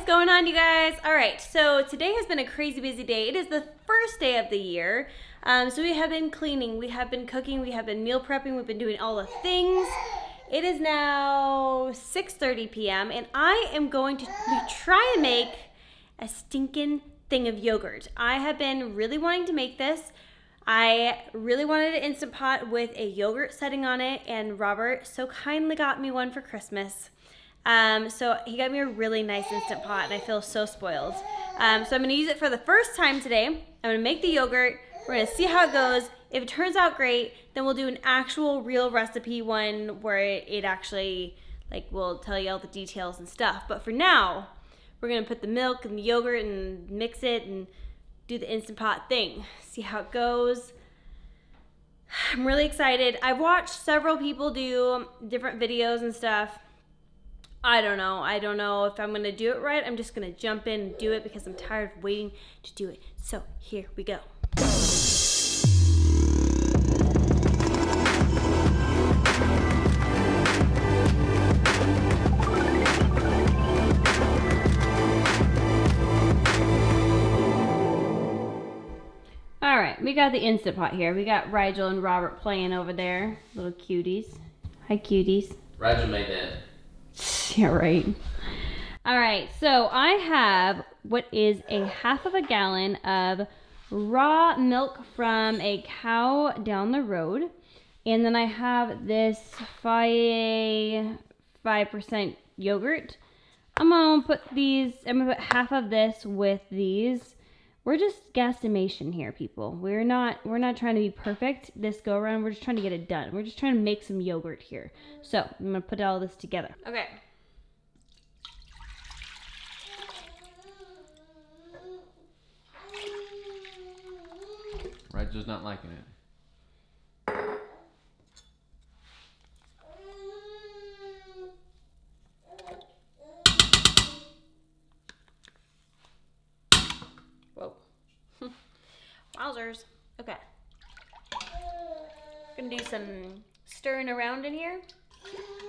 going on, you guys? All right, so today has been a crazy busy day. It is the first day of the year. So we have been cleaning, we have been cooking, we have been meal prepping, we've been doing all the things. It is now 6:30 p.m. and I am going to try and make a stinking thing of yogurt. I have been really wanting to make this. I really wanted an Instant Pot with a yogurt setting on it, and Robert so kindly got me one for Christmas. So he got me a really nice Instant Pot, and I feel so spoiled. So I'm going to use it for the first time today. I'm going to make the yogurt. We're going to see how it goes. If it turns out great, then we'll do an actual real recipe one where it actually will tell you all the details and stuff. But for now, we're going to put the milk and the yogurt and mix it and do the Instant Pot thing. See how it goes. I'm really excited. I've watched several people do different videos and stuff. I don't know if I'm gonna do it right. I'm just gonna jump in and do it because I'm tired of waiting to do it. So here we go. All right, we got the Instant Pot here. We got Rigel and Robert playing over there, little cuties. Hi, cuties. Rigel made that. Yeah, right. All right, so I have what is a half of a gallon of raw milk from a cow down the road. And then I have this 5% yogurt. I'm gonna put half of this with these. We're just guesstimation here, people. We're not trying to be perfect this go around. We're just trying to get it done. We're just trying to make some yogurt here. So I'm gonna put all this together. Okay. Rigel's not liking it. Whoa. Wowzers. Okay. Gonna do some stirring around in here.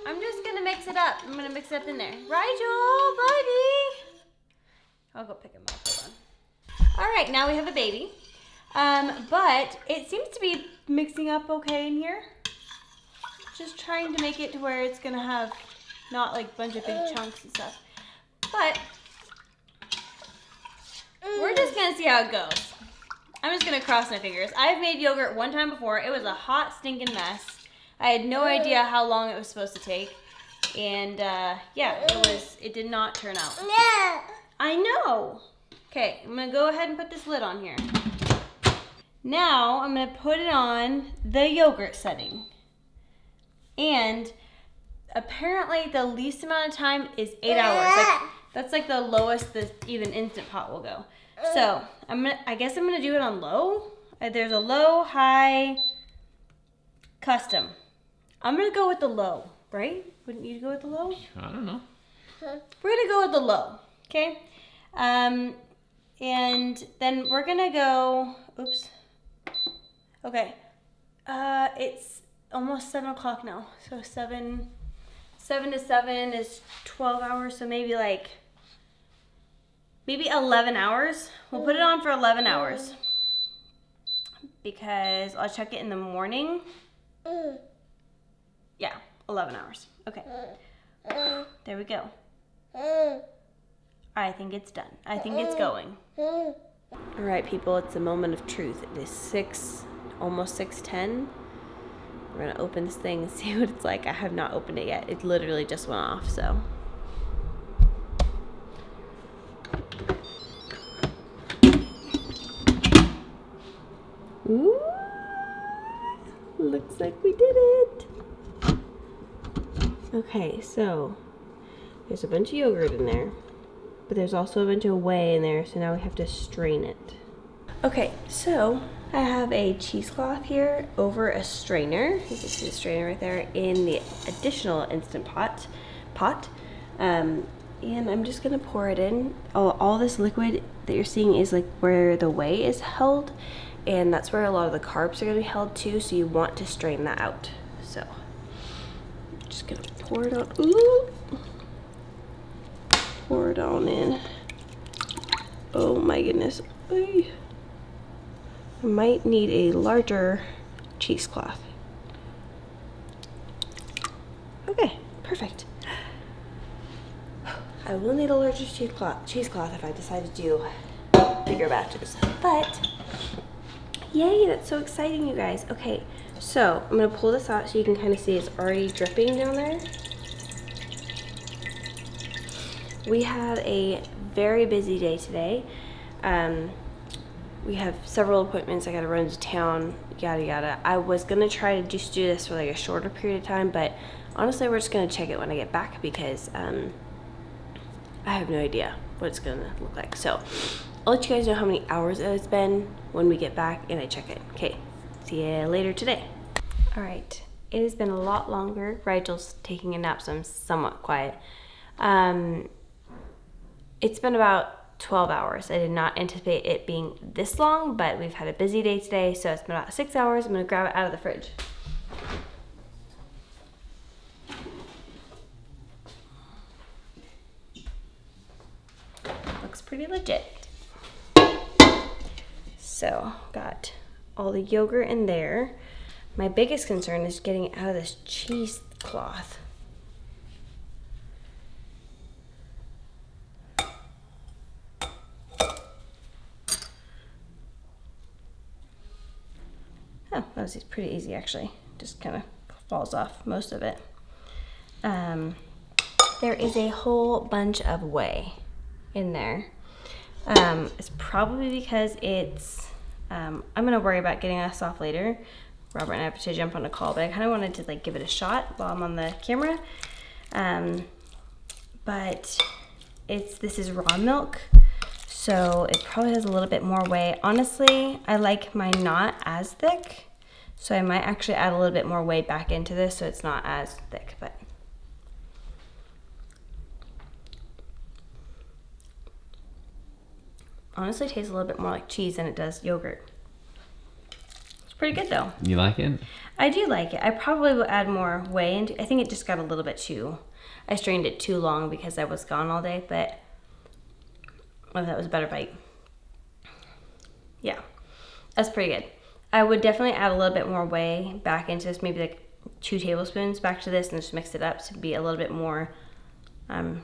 I'm just gonna mix it up. I'm gonna mix it up in there. Rigel, buddy. I'll go pick him up. Hold on. All right, now we have a baby. But it seems to be mixing up okay in here. Just trying to make it to where it's gonna have not like a bunch of big chunks and stuff. But we're just gonna see how it goes. I'm just gonna cross my fingers. I've made yogurt one time before. It was a hot, stinking mess. I had no idea how long it was supposed to take. And yeah, it did not turn out. I know. Okay, I'm gonna go ahead and put this lid on here. Now I'm gonna put it on the yogurt setting. And apparently the least amount of time is 8 hours. That's like the lowest the even Instant Pot will go. So I guess I'm gonna do it on low. There's a low, high, custom. I'm gonna go with the low, right? Wouldn't you go with the low? I don't know. We're gonna go with the low, okay? And then we're gonna go, oops. Okay, it's almost 7 o'clock now. So 7 to 7 is 12 hours, so maybe 11 hours. We'll put it on for 11 hours because I'll check it in the morning. Yeah, 11 hours. Okay. There we go. I think it's done. I think it's going. All right, people, it's a moment of truth. It is almost 6:10. We're gonna open this thing and see what it's like. I have not opened it yet. It literally just went off, so. Ooh, looks like we did it. Okay, so there's a bunch of yogurt in there, but there's also a bunch of whey in there, so now we have to strain it. Okay, so I have a cheesecloth here over a strainer. You can see the strainer right there in the additional Instant Pot. And I'm just gonna pour it in. All this liquid that you're seeing is where the whey is held, and that's where a lot of the carbs are gonna be held too, so you want to strain that out. So I'm just gonna pour it out. Ooh. pour it on in. Oh my goodness. I might need a larger cheesecloth. Okay, perfect. I will need a larger cheesecloth if I decide to do bigger batches. But, yay, that's so exciting, you guys. Okay, so I'm gonna pull this out so you can kind of see it's already dripping down there. We have a very busy day today. We have several appointments. I gotta run to town, yada yada. I was gonna try to just do this for like a shorter period of time, but honestly, we're just gonna check it when I get back because I have no idea what it's gonna look like. So I'll let you guys know how many hours it's been when we get back and I check it. Okay, see you later today. All right, it has been a lot longer. Rigel's taking a nap, so I'm somewhat quiet. It's been about 12 hours. I did not anticipate it being this long, but we've had a busy day today, so it's been about 6 hours. I'm gonna grab it out of the fridge. Looks pretty legit. So, got all the yogurt in there. My biggest concern is getting it out of this cheesecloth. Oh, that was pretty easy actually. Just kind of falls off most of it. There is a whole bunch of whey in there. It's probably because it's, I'm gonna worry about getting us off later. Robert and I have to jump on a call, but I kind of wanted to like give it a shot while I'm on the camera. But this is raw milk, so it probably has a little bit more whey. Honestly, I like mine not as thick, so I might actually add a little bit more whey back into this so it's not as thick, but. Honestly, it tastes a little bit more like cheese than it does yogurt. It's pretty good though. You like it? I do like it. I probably will add more whey into. I think it just got a little bit I strained it too long because I was gone all day, but that was a better bite. Yeah, that's pretty good. I would definitely add a little bit more whey back into this, maybe like 2 tablespoons back to this and just mix it up to be a little bit more, not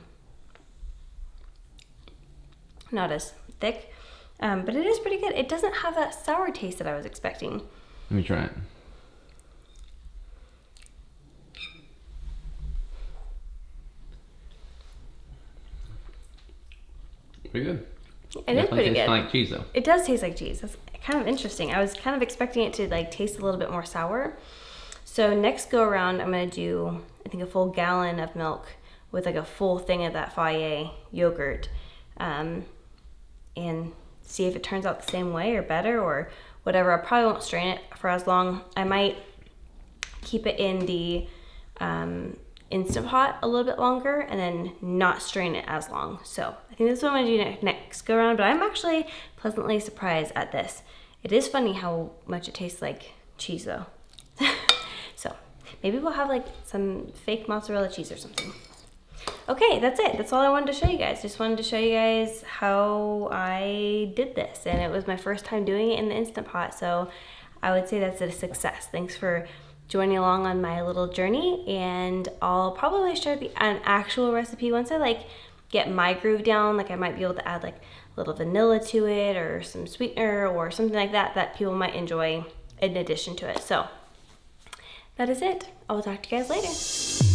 as thick, but it is pretty good. It doesn't have that sour taste that I was expecting. Let me try it. Pretty good. It is pretty good. Tastes like cheese though. It does taste like cheese. That's kind of interesting. I was kind of expecting it to like taste a little bit more sour. So next go around, I'm gonna do, I think, a full gallon of milk with like a full thing of that Fage yogurt, and see if it turns out the same way or better or whatever. I probably won't strain it for as long. I might keep it in the Instant Pot a little bit longer and then not strain it as long. So I think that's what I'm gonna do next go around, but I'm actually pleasantly surprised at this. It is funny how much it tastes like cheese though. So maybe we'll have like some fake mozzarella cheese or something. Okay, that's it. That's all I wanted to show you guys. Just wanted to show you guys how I did this, and it was my first time doing it in the Instant Pot, so I would say that's a success. Thanks for joining along on my little journey, and I'll probably share an actual recipe once I like get my groove down. Like I might be able to add like a little vanilla to it or some sweetener or something like that that people might enjoy in addition to it. So that is it. I will talk to you guys later.